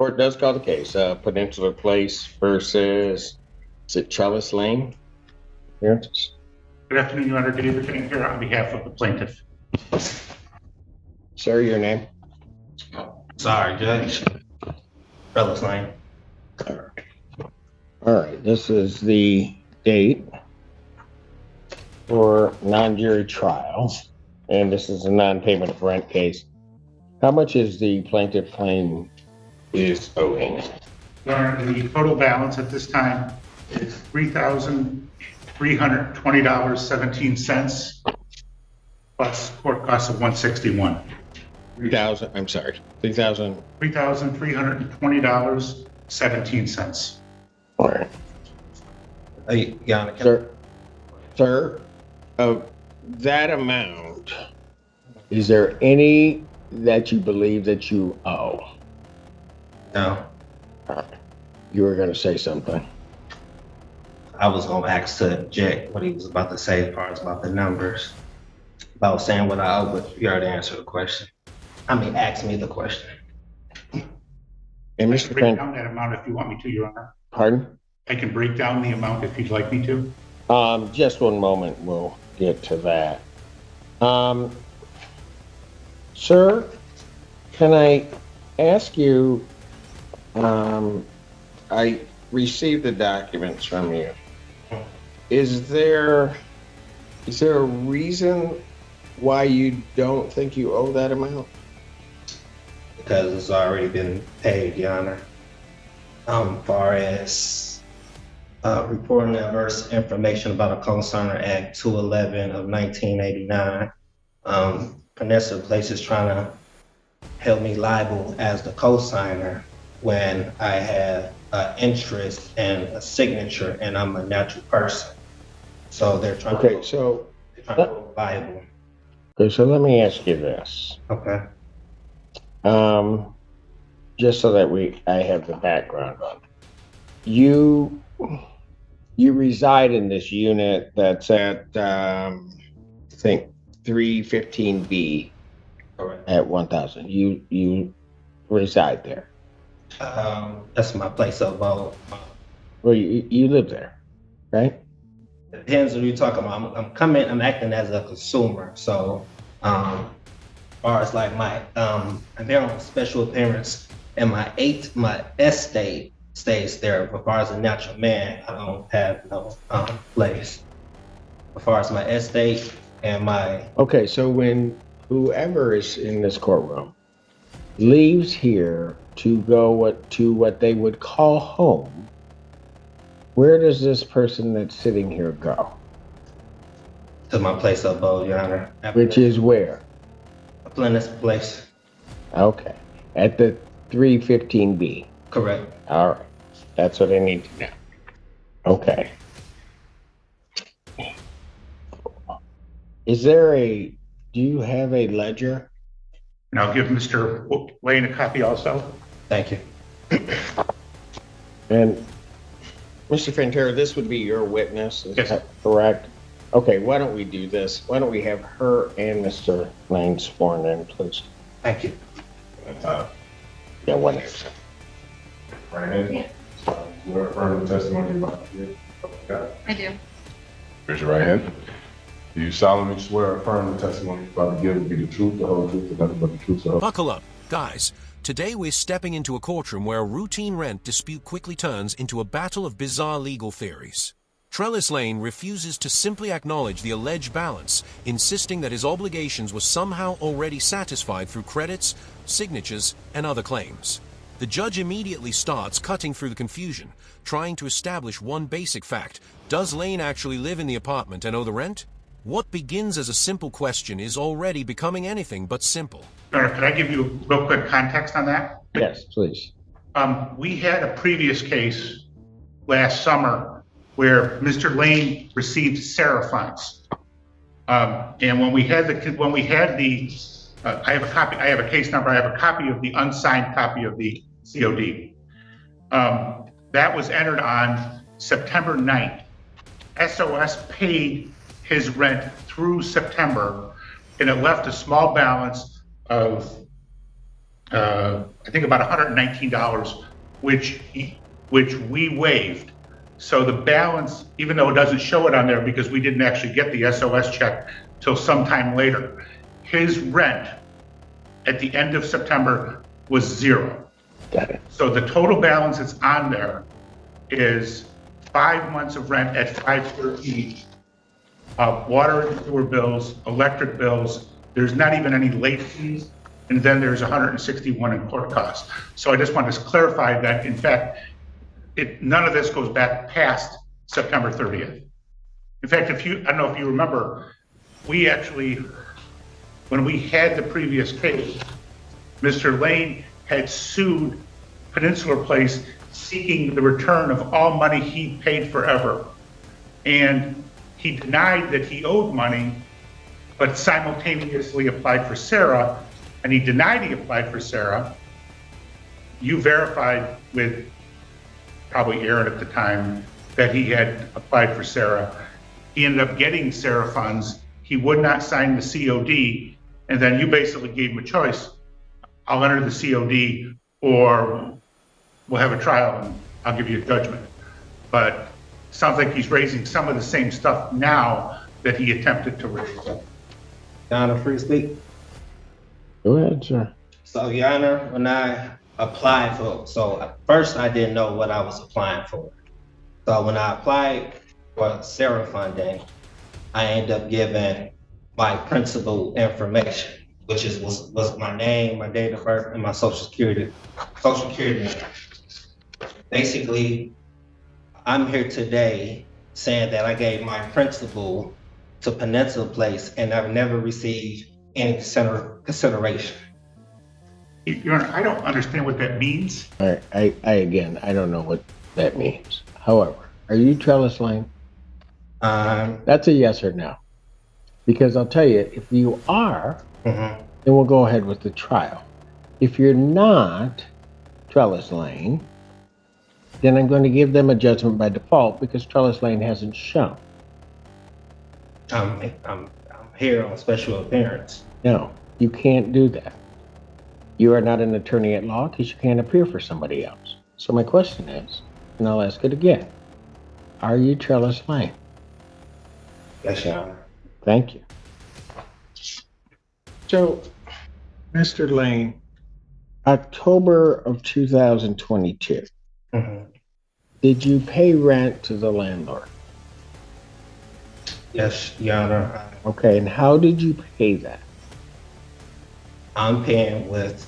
Court does call the case. Peninsula Place versus, is it Trellis Lane? Yes. Good afternoon, Your Honor. David King here on behalf of the plaintiff. Sir, your name? Sorry, Judge. Trellis Lane. All right, this is the date for non-jury trial, and this is a non-payment of rent case. How much is the plaintiff claim is owing? Your Honor, the total balance at this time is $3,320.17 plus court costs of $161. 3,000, I'm sorry, 3,000. $3,320.17. All right. Your Honor, Sir, of that amount, is there any that you believe that you owe? no. All right. You were going to say something. I was going to ask to object what he was about to say as far as about the numbers. About saying what I owe, but you already answered the question. Ask me the question. And I Mr. can break Fenn, down that amount if you want me to, Your Honor. pardon? I can break down the amount if you'd like me to. Just one moment, we'll get to that. Sir, can I ask you, I received the documents from you. Is there a reason why you don't think you owe that amount? Because it's already been paid, Your Honor. Far as reporting adverse information about a co-signer Act 211 of 1989, Peninsula Place is trying to help me liable as the co-signer when I have an interest and a signature and I'm a natural person. So they're trying to hold liable. Okay, so let me ask you this. Okay. Just so that I have the background on it. You reside in this unit that's at, I think 315B Correct. at 1000. You reside there. That's my place of abode. Well, you live there, right? Depends what you're talking about. I'm acting as a consumer. So, as far as like I'm there on special appearance, and my estate stays there. But as far as a natural man, I don't have no place. As far as my estate and my Okay, so when whoever is in this courtroom leaves here to go to what they would call home, where does this person that's sitting here go? to my place of abode, Your Honor. Which is where? a Plenus place. Okay, at the 315B. Correct. All right, that's what I need to know. Okay. Do you have a ledger? And I'll give Mr. Lane a copy also. Thank you. And Mr. Fantera, this would be your witness, is Yes. that correct? Okay, why don't we do this? Why don't we have her and Mr. Lane sworn in, please? Thank you. Yeah, one is. Right hand. Swear affirm the testimony you're about to give. I do. Raise your right hand. Do you solemnly swear affirm the testimony you're about to give will be the truth, the whole truth, and nothing but the truth, so help? Buckle up, guys. Today we're stepping into a courtroom where a routine rent dispute quickly turns into a battle of bizarre legal theories. Trellis Lane refuses to simply acknowledge the alleged balance, insisting that his obligations were somehow already satisfied through credits, signatures, and other claims. The judge immediately starts cutting through the confusion, trying to establish one basic fact. Does Lane actually live in the apartment and owe the rent? What begins as a simple question is already becoming anything but simple. Your Honor, could I give you a real quick context on that? Yes, please. We had a previous case last summer where Mr. Lane received Sarah funds. And when we had I have a copy, I have a case number, I have a copy of the unsigned copy of the COD. That was entered on September 9th. SOS paid his rent through September, and it left a small balance of I think about $119, which we waived. So the balance, even though it doesn't show it on there because we didn't actually get the SOS check till sometime later, his rent at the end of September was zero. Got it. So the total balance that's on there is 5 months of rent at $513, water and sewer bills, electric bills. There's not even any late fees, and then there's 161 in court costs. So I just wanted to clarify that, in fact, none of this goes back past September 30th. In fact, I don't know if you remember, we actually, when we had the previous case, Mr. Lane had sued Peninsula Place seeking the return of all money he paid forever. And he denied that he owed money, but simultaneously applied for Sarah, and he denied he applied for Sarah. You verified with probably Aaron at the time that he had applied for Sarah. He ended up getting Sarah funds. He would not sign the COD, and then you basically gave him a choice. I'll enter the COD, or we'll have a trial and I'll give you a judgment. But sounds like he's raising some of the same stuff now that he attempted to raise. Your Honor, free to speak? Go ahead, sir. So, Your Honor, when I applied so first I didn't know what I was applying for. So when I applied for Sarah funding, I ended up giving my principal information, which was my name, my date of birth, and my social security number. Basically, I'm here today saying that I gave my principal to Peninsula Place and I've never received any consideration. Your Honor, I don't understand what that means. I again, I don't know what that means. However, are you Trellis Lane? That's a yes or no. Because I'll tell you, if you are, then we'll go ahead with the trial. If you're not Trellis Lane, then I'm going to give them a judgment by default because Trellis Lane hasn't shown. I'm here on special appearance. No, you can't do that. You are not an attorney at law because you can't appear for somebody else. So my question is, and I'll ask it again, are you Trellis Lane? Yes, Your Honor. Thank you. So, Mr. Lane, October of 2022, did you pay rent to the landlord? Yes, Your Honor. Okay, and how did you pay that? I'm paying with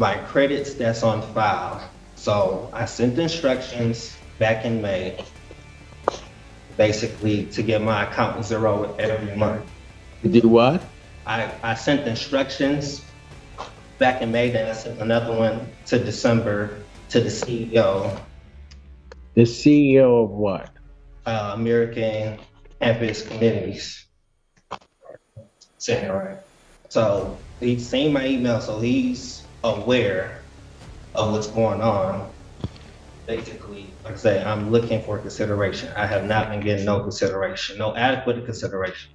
my credits that's on file. So I sent instructions back in May, basically to get my account zero every month. To do what? I sent instructions back in May, then I sent another one to December to the CEO. The CEO of what? American Campus Communities. Saying it right. So he's seen my email, so he's aware of what's going on. Basically, like I say, I'm looking for consideration. I have not been getting no consideration, no adequate consideration.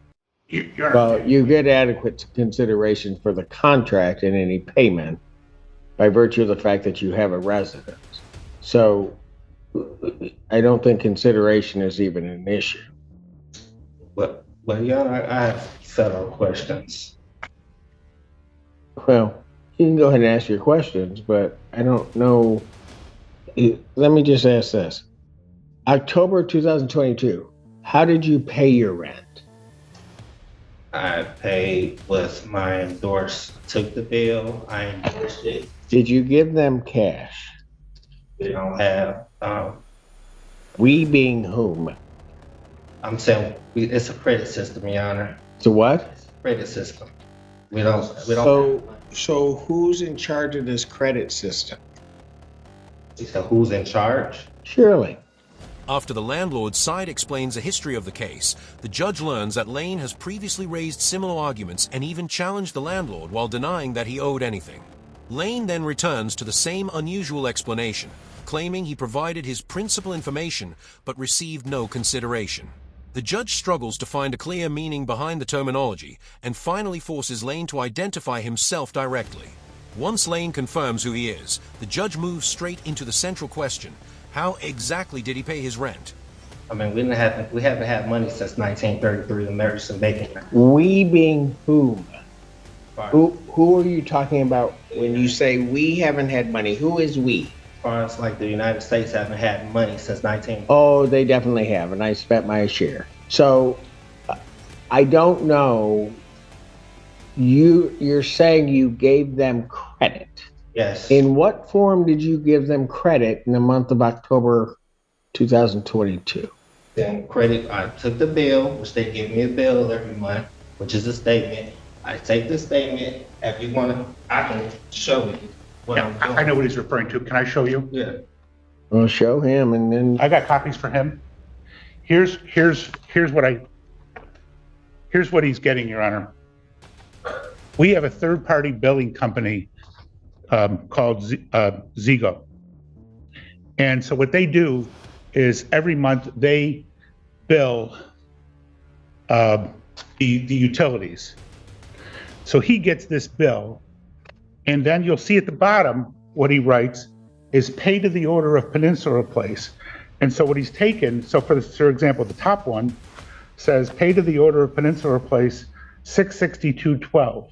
Well, you get adequate consideration for the contract and any payment by virtue of the fact that you have a residence. So I don't think consideration is even an issue. But Your Honor, I have several questions. Well, you can go ahead and ask your questions, but I don't know. Let me just ask this. October 2022, how did you pay your rent? I paid with my took the bill, I endorsed it. Did you give them cash? We don't have, We being whom? I'm saying it's a credit system, Your Honor. So what? It's a credit system. We don't. So who's in charge of this credit system? He said, who's in charge? Surely. After the landlord's side explains the history of the case, the judge learns that Lane has previously raised similar arguments and even challenged the landlord while denying that he owed anything. Lane then returns to the same unusual explanation, claiming he provided his principal information but received no consideration. The judge struggles to find a clear meaning behind the terminology and finally forces Lane to identify himself directly. Once Lane confirms who he is, the judge moves straight into the central question. How exactly did he pay his rent? I mean, we haven't had money since 1933, the Marriage and Bacon Act. We being whom? Far- Who are you talking about when you say we haven't had money? Who is we? As far as like the United States haven't had money since 19. Oh, they definitely have, and I spent my share. So I don't know. You're saying you gave them credit. Yes. In what form did you give them credit in the month of October 2022? Then credit, I took the bill, which they give me a bill every month, which is a statement. I take the statement. If you want to, I can show you what Yeah, I'm doing. I know what he's referring to. Can I show you? Yeah. Well, show him, and then I got copies for him. Here's what he's getting, Your Honor. We have a third-party billing company called Zigo. And so what they do is every month they bill the utilities. So he gets this bill, and then you'll see at the bottom what he writes is pay to the order of Peninsula Place. And so what he's taken, so for example, the top one says pay to the order of Peninsula Place, $662.12.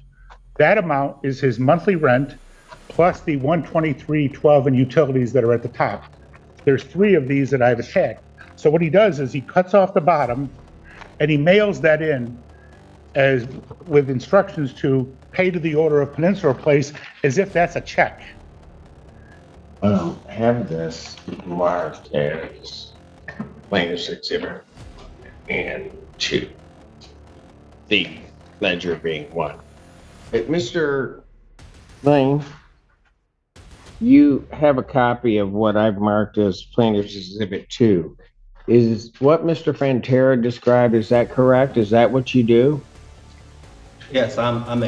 That amount is his monthly rent plus the $123.12 in utilities that are at the top. There's 3 of these that I've attacked. So what he does is he cuts off the bottom and he mails that in as with instructions to pay to the order of Peninsula Place as if that's a check. have this marked as plaintiff's exhibit and 2. The ledger being 1. But Mr. Lane, you have a copy of what I've marked as plaintiff's exhibit 2. Is what Mr. Fantera described, is that correct? Is that what you do? Yes, I'm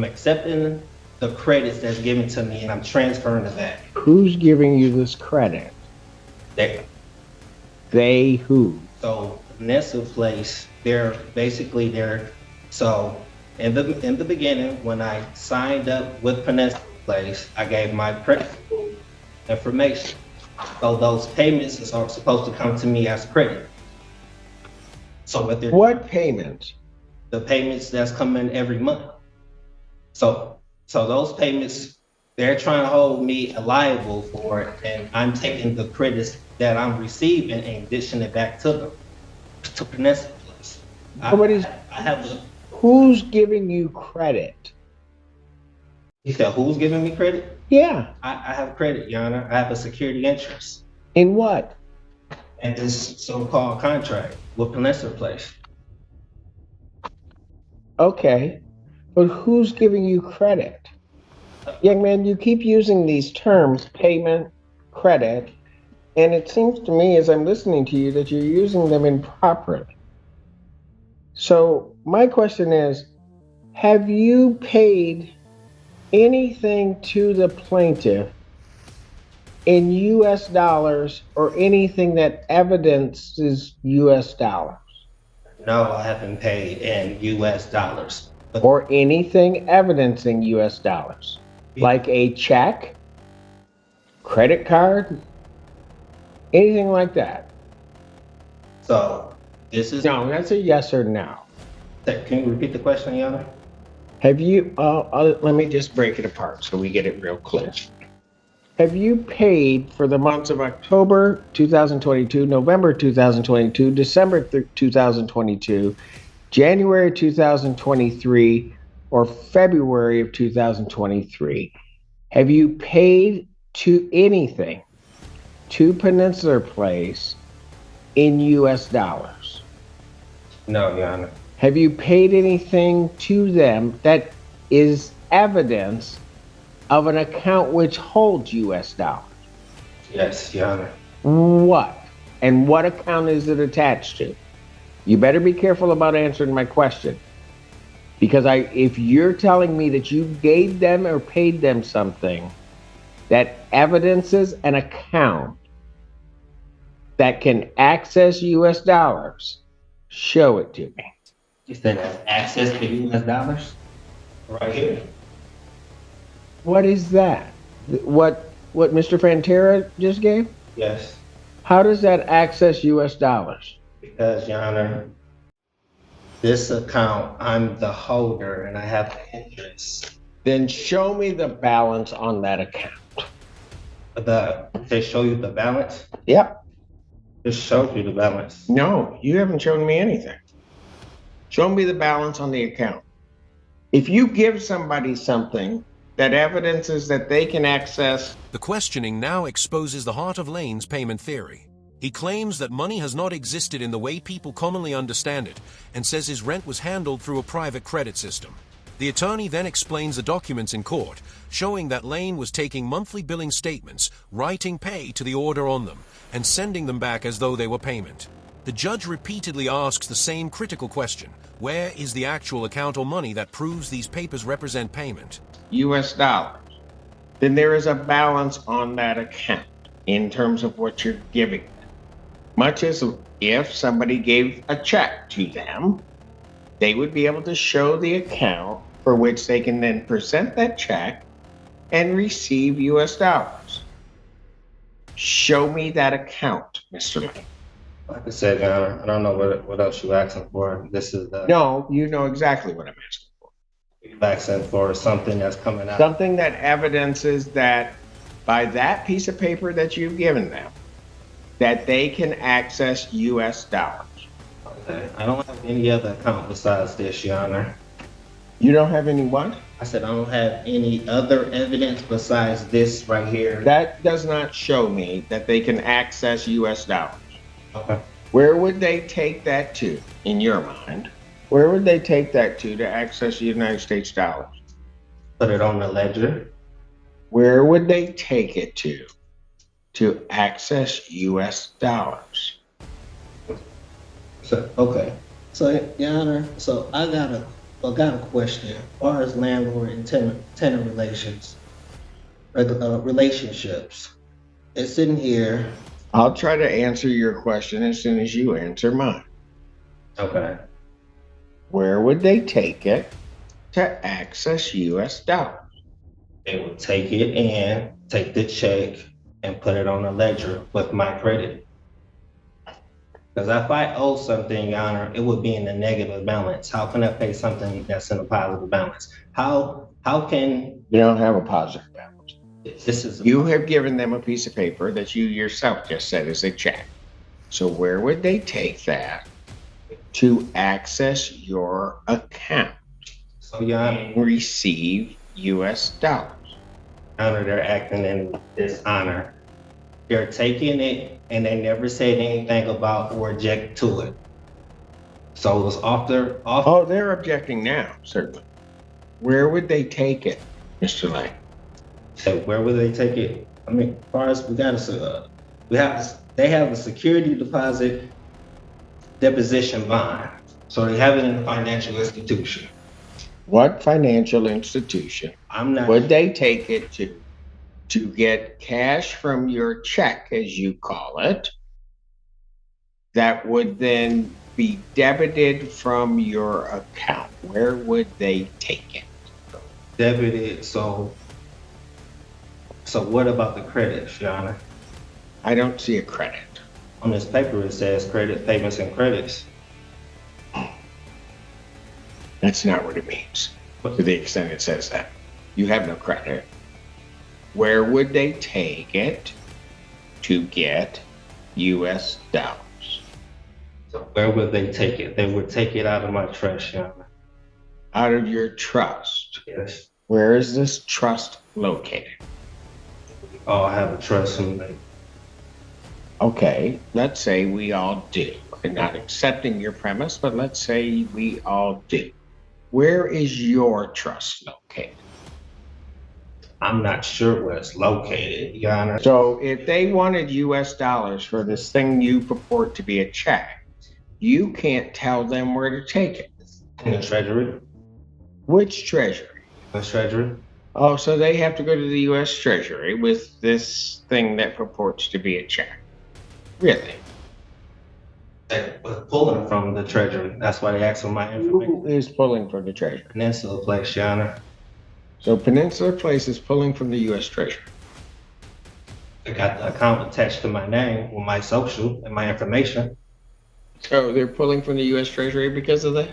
accepting the credits that's given to me, and I'm transferring to that. Who's giving you this credit? They who? So Peninsula Place, they're so in the beginning when I signed up with Peninsula Place, I gave my principal information. So those payments are supposed to come to me as credit. So what payments? The payments that's coming every month. So those payments, they're trying to hold me liable for it, and I'm taking the credits that I'm receiving and dishing it back to them, to Peninsula Place. Who's giving you credit? You said who's giving me credit? Yeah. I have credit, Your Honor. I have a security interest. In what? And this so-called contract with Peninsula Place. Okay, but who's giving you credit? Young man, you keep using these terms, payment, credit, and it seems to me as I'm listening to you that you're using them improperly. So my question is, have you paid anything to the plaintiff in US dollars or anything that evidences US dollars? No, I haven't paid in US dollars. Or anything evidencing US dollars? Like a check, credit card, anything like that? So this is... No, that's a yes or no. Can you repeat the question, Your Honor? Have you, let me just break it apart so we get it real clear. Have you paid for the months of October 2022, November 2022, December 2022, January 2023, or February of 2023? Have you paid to anything to Peninsula Place in US dollars? No, Your Honor. Have you paid anything to them that is evidence of an account which holds US dollars? Yes, Your Honor. What? And what account is it attached to? You better be careful about answering my question. Because if you're telling me that you gave them or paid them something that evidences an account that can access US dollars, show it to me. You said that's access to US dollars? Right here. What is that? What Mr. Fantera just gave? Yes, How does that access US dollars? because Your Honor, this account, I'm the holder and I have the interest. Then show me the balance on that account. They show you the balance? Yep. Just showed you the balance. No, you haven't shown me anything. Show me the balance on the account. If you give somebody something that evidences that they can access. The questioning now exposes the heart of Lane's payment theory. He claims that money has not existed in the way people commonly understand it, and says his rent was handled through a private credit system. The attorney then explains the documents in court, showing that Lane was taking monthly billing statements, writing pay to the order on them, and sending them back as though they were payment. The judge repeatedly asks the same critical question: where is the actual account or money that proves these papers represent payment? US dollars. Then there is a balance on that account in terms of what you're giving them. Much as if somebody gave a check to them, they would be able to show the account for which they can then present that check and receive US dollars. Show me that account, Mr. Lane. Like I said, Your Honor, I don't know what else you're asking for. This is the. No, you know exactly what I'm asking for. You're asking for something that's coming out. Something that evidences that by that piece of paper that you've given them, that they can access US dollars. Okay. I don't have any other account besides this, Your Honor. You don't have any what? I said I don't have any other evidence besides this right here. That does not show me that they can access US dollars. Okay. Where would they take that to, in your mind? Where would they take that to access the United States dollars? Put it on the ledger. Where would they take it to access US dollars? So, okay. So, Your Honor, so I got a question. As far as landlord and tenant relations, relationships, it's in here. I'll try to answer your question as soon as you answer mine. Okay. Where would they take it to access US dollars? They would take it and take the check and put it on a ledger with my credit. Because if I owe something, Your Honor, it would be in a negative balance. How can I pay something that's in a positive balance? How can You don't have a positive balance. this is You have given them a piece of paper that you yourself just said is a check. So where would they take that to access your account so, Your Honor, and receive US dollars? they're acting in dishonor. They're taking it and they never said anything about or object to it. So it was off. Oh, they're objecting now, certainly. Where would they take it, Mr. Lane? So where would they take it? I mean, as far as they have a security deposit deposition bond. So they have it in a financial institution. What financial institution I'm not. would they take it to get cash from your check, as you call it, that would then be debited from your account? Where would they take it? Debited. So what about the credits, Your Honor? I don't see a credit. On this paper, it says credit payments and credits. That's not what it means, to the extent it says that. You have no credit. Where would they take it to get US dollars? So where would they take it? They would take it out of my trust, Your Honor. Out of your trust. Yes. Where is this trust located? We all have a trust in me. Okay, let's say we all do. I'm not accepting your premise, but let's say we all do. Where is your trust located? I'm not sure where it's located, Your Honor. So if they wanted US dollars for this thing you purport to be a check, you can't tell them where to take it. In the Treasury. Which treasury? The Treasury. Oh, so they have to go to the US Treasury with this thing that purports to be a check. Really? They were pulling from the Treasury. That's why they asked for my Who information. is pulling from the treasury? Peninsula Place, Your Honor. So Peninsula Place is pulling from the U.S. Treasury. I got the account attached to my name with my social and my information. So they're pulling from the U.S. Treasury because of that?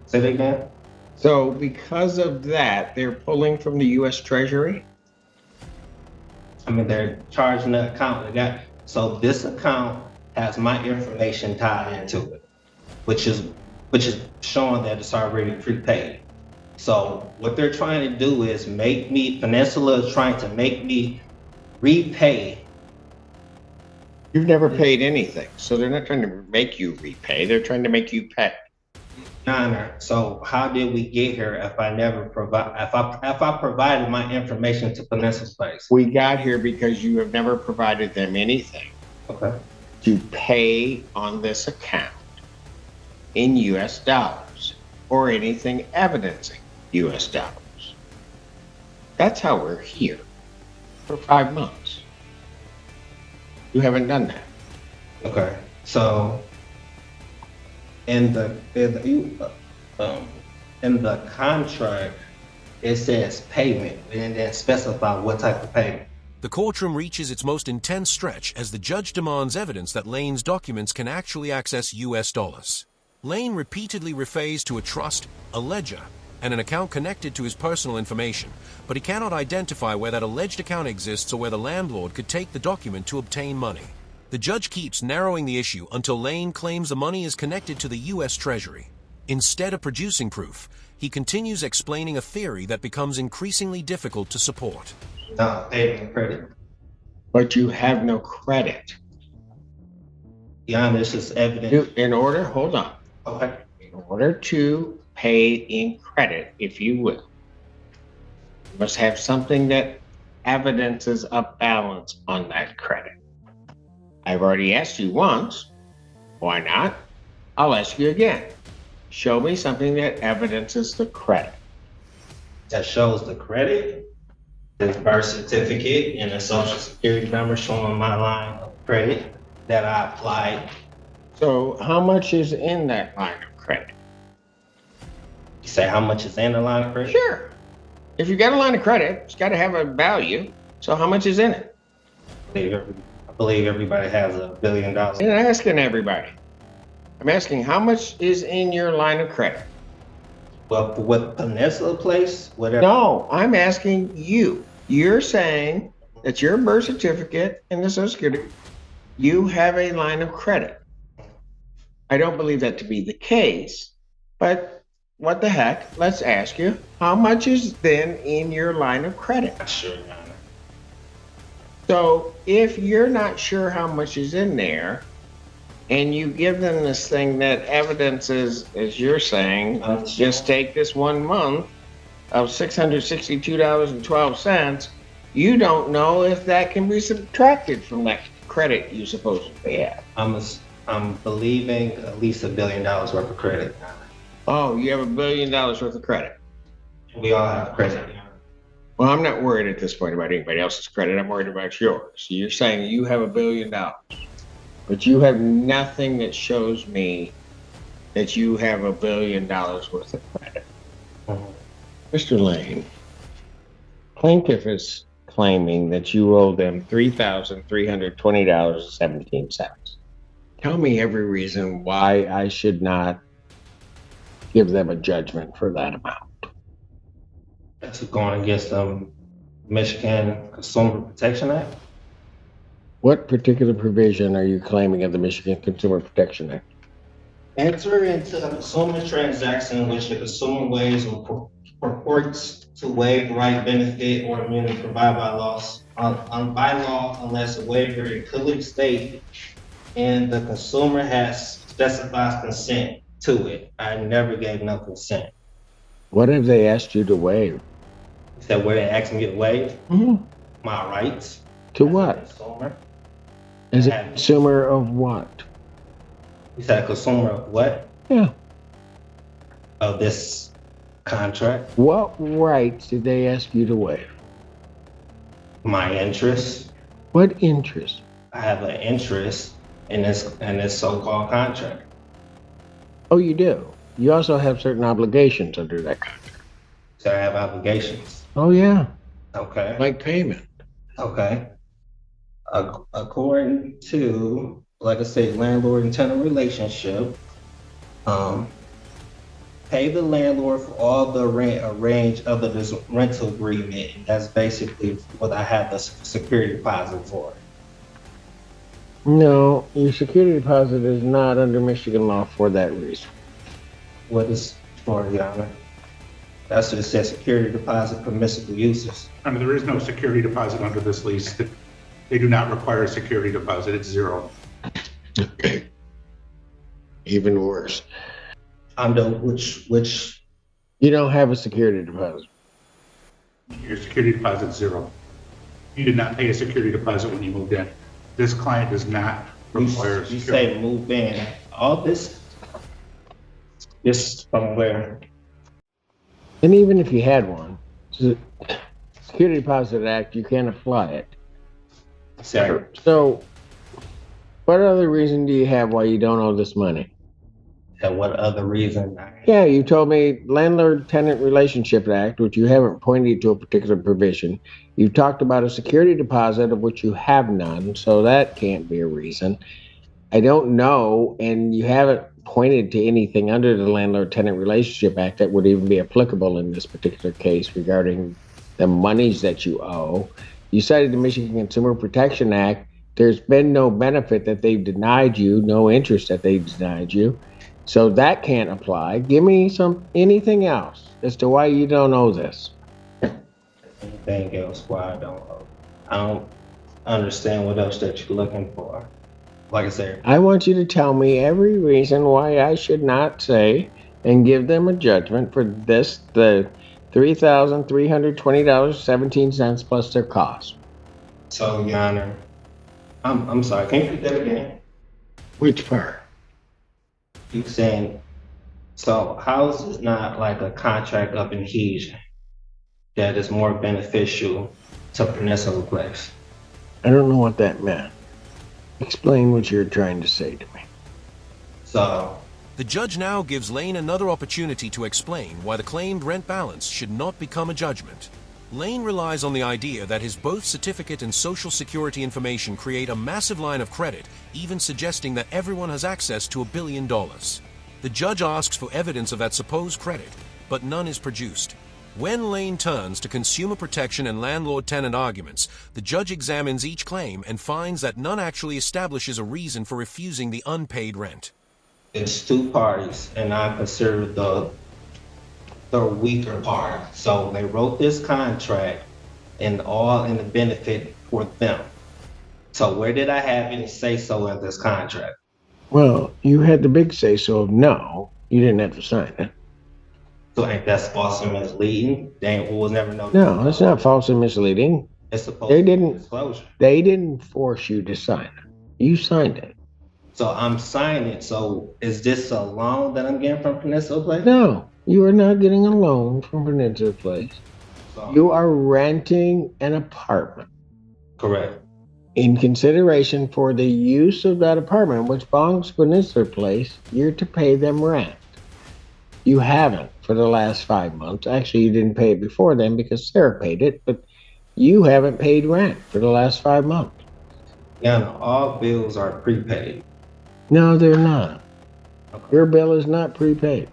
Say that again? So because of that, they're pulling from the U.S. Treasury? I mean, they're charging the account. So this account has my information tied into it, which is showing that it's already prepaid. So what they're trying to do is Peninsula is trying to make me repay. You've never paid anything. So they're not trying to make you repay. They're trying to make you pay. Your Honor, so how did we get here if I never if I provided my information to Peninsula Place? We got here because you have never provided them anything Okay. to pay on this account in U.S. dollars or anything evidencing U.S. dollars. That's how we're here for 5 months. You haven't done that. Okay. So in the contract, it says payment and then specify what type of payment. The courtroom reaches its most intense stretch as the judge demands evidence that Lane's documents can actually access U.S. dollars. Lane repeatedly refers to a trust, a ledger, and an account connected to his personal information, but he cannot identify where that alleged account exists or where the landlord could take the document to obtain money. The judge keeps narrowing the issue until Lane claims the money is connected to the U.S. Treasury. Instead of producing proof, he continues explaining a theory that becomes increasingly difficult to support. No, payment credit. But you have no credit. Your Honor, this is evidence. Hold on. Okay. In order to pay in credit, if you will, you must have something that evidences a balance on that credit. I've already asked you once. Why not? I'll ask you again. Show me something that evidences the credit. That shows the credit, the birth certificate, and the social security number showing my line of credit that I applied. So how much is in that line of credit? You say how much is in the line of credit? Sure. If you got a line of credit, it's got to have a value. So how much is in it? I believe everybody has $1 billion. I'm not asking everybody. I'm asking how much is in your line of credit? Well, with Peninsula Place, whatever. No, I'm asking you. You're saying that your birth certificate and the Social Security, you have a line of credit. I don't believe that to be the case, but what the heck? Let's ask you, how much is then in your line of credit? Not sure, Your Honor. So if you're not sure how much is in there, and you give them this thing that evidences, as you're saying, let's just take this 1 month of $662.12, you don't know if that can be subtracted from that credit you supposedly have. I'm believing at least $1 billion worth of credit. Oh, you have $1 billion worth of credit. We all have credit. Your Honor. Well, I'm not worried at this point about anybody else's credit. I'm worried about yours. So you're saying you have $1 billion, but you have nothing that shows me that you have $1 billion worth of credit. Mr. Lane, plaintiff is claiming that you owe them $3,320.17. Tell me every reason why I should not give them a judgment for that amount. That's going against the Michigan Consumer Protection Act. What particular provision are you claiming of the Michigan Consumer Protection Act? Enter into a consumer transaction in which the consumer waives or purports to waive right, benefit, or immunity provided by law, unless a waiver is clearly stated and the consumer has specified consent to it. I never gave no consent. What have they asked you to waive? You said where they asked me to waive Mm-hmm. my rights. To as a what? consumer. As a consumer of what? You said a consumer of what? Yeah. Of this contract. What rights did they ask you to waive? My interest. What interest? I have an interest in this so-called contract. Oh, you do. You also have certain obligations under that contract. So I have obligations. Oh yeah, Okay. like payment. Okay. According to, like I say, landlord and tenant relationship, um, pay the landlord for all the rent arranged under this rental agreement. That's basically what I have the security deposit for. No, your security deposit is not under Michigan law for that reason. What is for, Your Honor? That's what it says, security deposit permissible uses. I mean, there is no security deposit under this lease. They do not require a security deposit. It's zero. Okay. Even worse. Under which, You don't have a security deposit. Your security deposit is zero. You did not pay a security deposit when you moved in. This client does not require a you security. say move in, all this from where? And even if you had one, the Security Deposit Act, you can't apply it. Sorry. So, what other reason do you have why you don't owe this money? And what other reason? Yeah, you told me Landlord-Tenant Relationship Act, which you haven't pointed to a particular provision. You talked about a security deposit of which you have none, so that can't be a reason. I don't know, and you haven't pointed to anything under the Landlord-Tenant Relationship Act that would even be applicable in this particular case regarding the monies that you owe. You cited the Michigan Consumer Protection Act. There's been no benefit that they've denied you, no interest that they've denied you. So that can't apply. Give me anything else as to why you don't owe this. Anything else why I don't know? I don't understand what else that you're looking for. Like I said, I want you to tell me every reason why I should not say and give them a judgment for this, the $3,320.17 plus their cost. so Your Honor, I'm sorry, can you repeat that again? Which part? You saying, so how is this not like a contract of adhesion that is more beneficial to Peninsula Place? I don't know what that meant. Explain what you're trying to say to me. So The judge now gives Lane another opportunity to explain why the claimed rent balance should not become a judgment. Lane relies on the idea that his birth certificate and social security information create a massive line of credit, even suggesting that everyone has access to $1 billion. The judge asks for evidence of that supposed credit, but none is produced. When Lane turns to consumer protection and landlord-tenant arguments, the judge examines each claim and finds that none actually establishes a reason for refusing the unpaid rent. it's two parties, and I consider the weaker part. So they wrote this contract and all in the benefit for them. So where did I have any say so in this contract? Well, you had the big say so of no. You didn't have to sign it. So ain't that false and misleading? They was never no. No, it's not false and misleading. It's supposed They to be didn't. disclosure. They didn't force you to sign it. You signed it. So I'm signing. So is this a loan that I'm getting from Peninsula Place? No, you are not getting a loan from Peninsula Place. So, You are renting an apartment. correct. In consideration for the use of that apartment, which belongs to Peninsula Place, you're to pay them rent. You haven't for the last 5 months. Actually, you didn't pay it before then because Sarah paid it, but you haven't paid rent for the last 5 months. Yeah, no, all bills are prepaid. No, they're not. Okay. Your bill is not prepaid.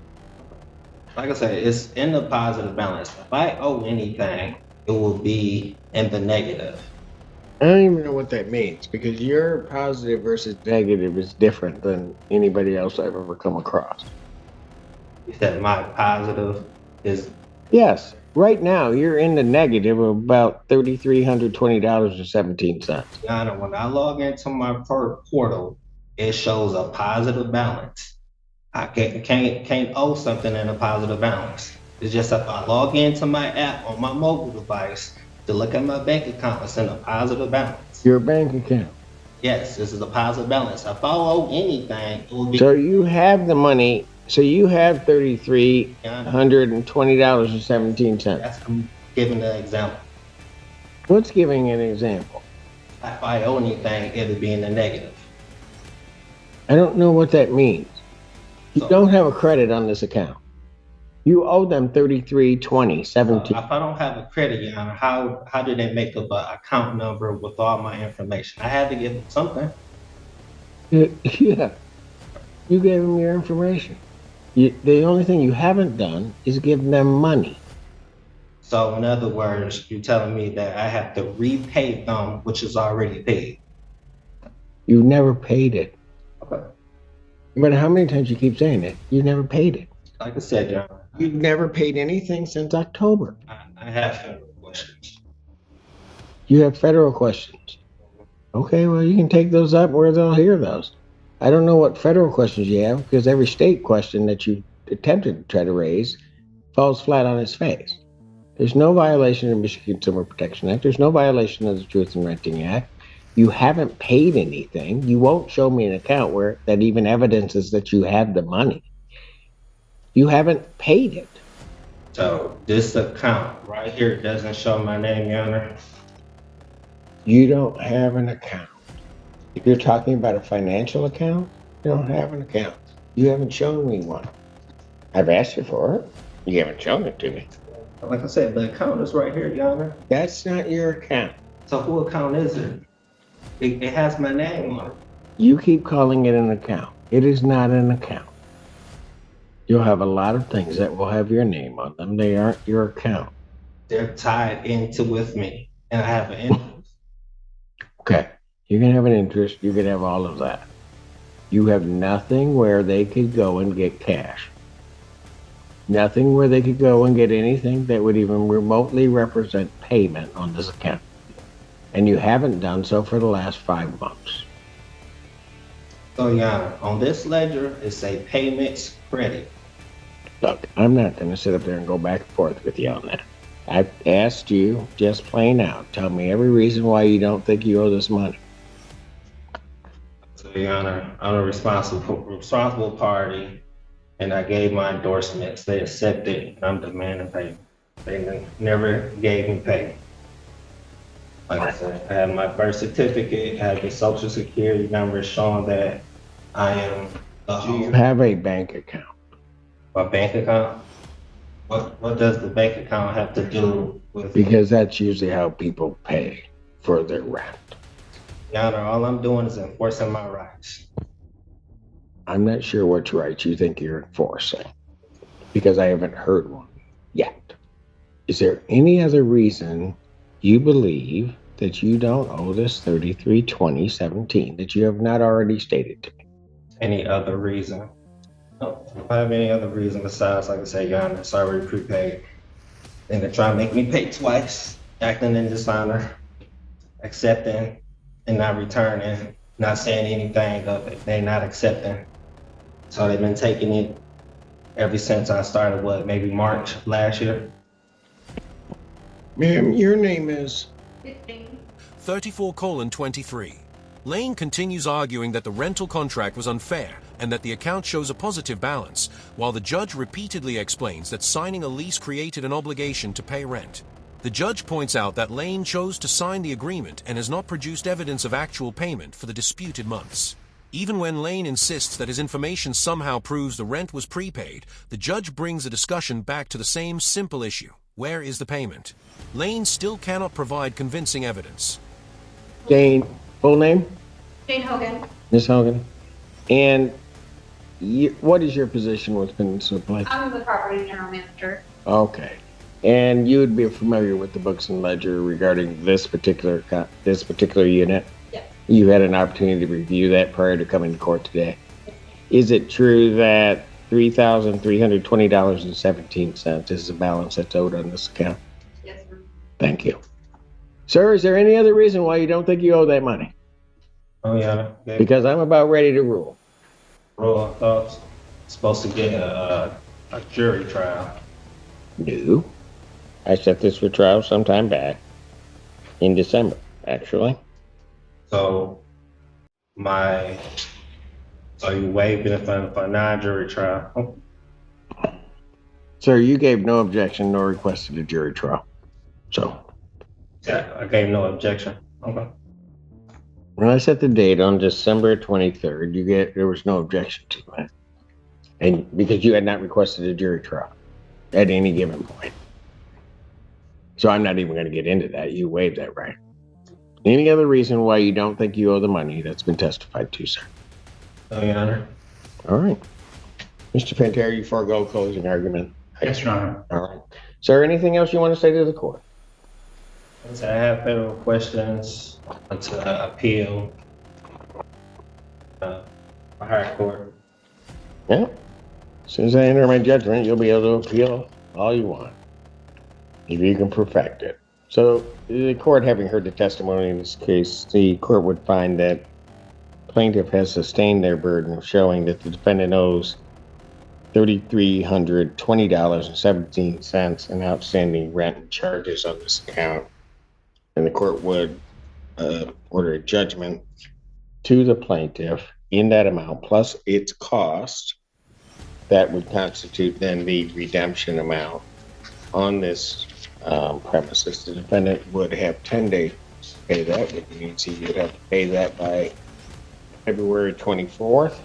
Like I said, it's in the positive balance. If I owe anything, it will be in the negative. I don't even know what that means because your positive versus negative is different than anybody else I've ever come across. You said my positive is, Yes, right now you're in the negative of about $3,320.17. Yana, when I log into my portal, it shows a positive balance. I can't owe something in a positive balance. It's just if I log into my app on my mobile device to look at my bank account, it's in a positive balance. Your bank account. Yes, this is a positive balance. If I owe anything, it will be. So you have the money. So you have $3,320.17. That's I'm giving the example. What's giving an example? If I owe anything, it'll be in the negative. I don't know what that means. You So- don't have a credit on this account. You owe them $33.20.17. If I don't have a credit, Your Honor, how do they make up an account number with all my information? I had to give them something. Yeah, you gave them your information. The only thing you haven't done is give them money. So in other words, you're telling me that I have to repay them, which is already paid. You never paid it. Okay. No matter how many times you keep saying it, you never paid it. Like I said, Your Honor, You've never paid anything since October. I have federal questions. You have federal questions. Okay, well, you can take those up where they'll hear those. I don't know what federal questions you have because every state question that you attempted to try to raise falls flat on its face. There's no violation of the Michigan Consumer Protection Act. There's no violation of the Truth in Renting Act. You haven't paid anything. You won't show me an account where that even evidences that you have the money. You haven't paid it. So this account right here doesn't show my name, Your Honor. You don't have an account. If you're talking about a financial account, you don't have an account. You haven't shown me one. I've asked you for it. You haven't shown it to me. Like I said, the account is right here, Your Honor. That's not your account. So who account is it? It has my name on it. You keep calling it an account. It is not an account. You'll have a lot of things that will have your name on them. They aren't your account. They're tied into with me, and I have an interest. Okay. You can have an interest. You can have all of that. You have nothing where they could go and get cash. Nothing where they could go and get anything that would even remotely represent payment on this account. And you haven't done so for the last 5 months. So, Your Honor, on this ledger, it say payments credit. Look, I'm not going to sit up there and go back and forth with you on that. I've asked you just plain out. Tell me every reason why you don't think you owe this money. So, Your Honor, I'm a responsible party, and I gave my endorsements. They accepted, and I'm demanding payment. They never gave me pay. Like I said, I have my birth certificate, I have the social security number showing that I am Do you have a bank account? my bank account. What does the bank account have to do with? Because that's usually how people pay for their rent. Your Honor, all I'm doing is enforcing my rights. I'm not sure which rights you think you're enforcing because I haven't heard one yet. Is there any other reason you believe that you don't owe this $33.20.17 that you have not already stated to me? Any other reason? No, I don't have any other reason besides, like I said, Your Honor, it's already prepaid. And they try to make me pay twice, acting in dishonor, accepting and not returning, not saying anything of it. They're not accepting. So they've been taking it ever since I started, maybe March last year? Ma'am, your name is? 34:23. Lane continues arguing that the rental contract was unfair and that the account shows a positive balance, while the judge repeatedly explains that signing a lease created an obligation to pay rent. The judge points out that Lane chose to sign the agreement and has not produced evidence of actual payment for the disputed months. Even when Lane insists that his information somehow proves the rent was prepaid, the judge brings the discussion back to the same simple issue. Where is the payment? Lane still cannot provide convincing evidence. Jane, full name? Jane Hogan. Ms. Hogan. And what is your position with Peninsula Place? I'm the property general manager. Okay. And you would be familiar with the books and ledger regarding this particular unit? Yes. You had an opportunity to review that prior to coming to court today. Is it true that $3,320.17 is the balance that's owed on this account? Yes, sir. Thank you. Sir, is there any other reason why you don't think you owe that money? Oh, yeah. Because I'm about ready to rule. Bro, I thought I was supposed to get a jury trial. No. I set this for trial sometime back in December, actually. So you waived it for a non-jury trial? Sir, you gave no objection nor requested a jury trial. So, Yeah, I gave no objection. Okay. when I set the date on December 23rd, there was no objection to that. And because you had not requested a jury trial. at any given point. So I'm not even going to get into that. You waived that right. Any other reason why you don't think you owe the money that's been testified to, sir? No, Your Honor. All right. Mr. Pantera, you forego closing argument. Yes, Your Honor. All right. Sir, anything else you want to say to the court? I have federal questions to appeal a higher court. Yeah. As soon as I enter my judgment, you'll be able to appeal all you want, if you can perfect it. So, the court, having heard the testimony in this case, the court would find that plaintiff has sustained their burden of showing that the defendant owes $3,320.17 in outstanding rent and charges on this account. And the court would order a judgment to the plaintiff in that amount, plus its cost. That would constitute then the redemption amount on this premises. The defendant would have 10 days to pay that, which means he would have to pay that by February 24th,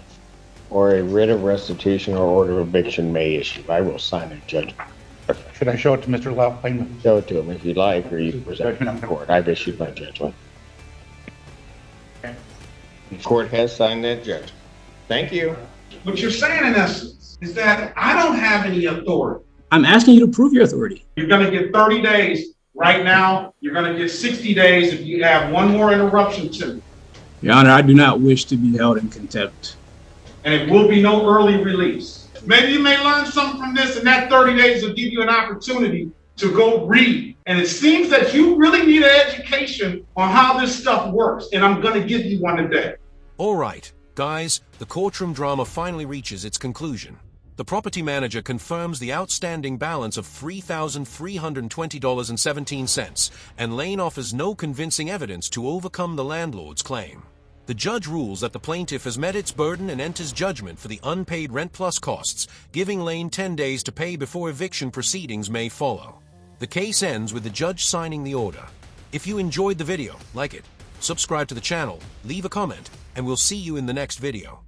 or a writ of restitution or order of eviction may issue. I will sign a judgment. Should I show it to Mr. Lane? Show it to him if you'd like, or you can present it to the court. I've issued my judgment. Okay. The court has signed that judgment. Thank you. What you're saying in essence is that I don't have any authority. I'm asking you to prove your authority. You're gonna get 30 days. Right now, you're gonna get 60 days if you have one more interruption to me. Your Honor, I do not wish to be held in contempt. And it will be no early release. Maybe you may learn something from this, and that 30 days will give you an opportunity to go read. And it seems that you really need an education on how this stuff works, and I'm gonna give you one today. All right, guys, the courtroom drama finally reaches its conclusion. The property manager confirms the outstanding balance of $3,320.17, and Lane offers no convincing evidence to overcome the landlord's claim. The judge rules that the plaintiff has met its burden and enters judgment for the unpaid rent plus costs, giving Lane 10 days to pay before eviction proceedings may follow. The case ends with the judge signing the order. If you enjoyed the video, like it, subscribe to the channel, leave a comment, and we'll see you in the next video.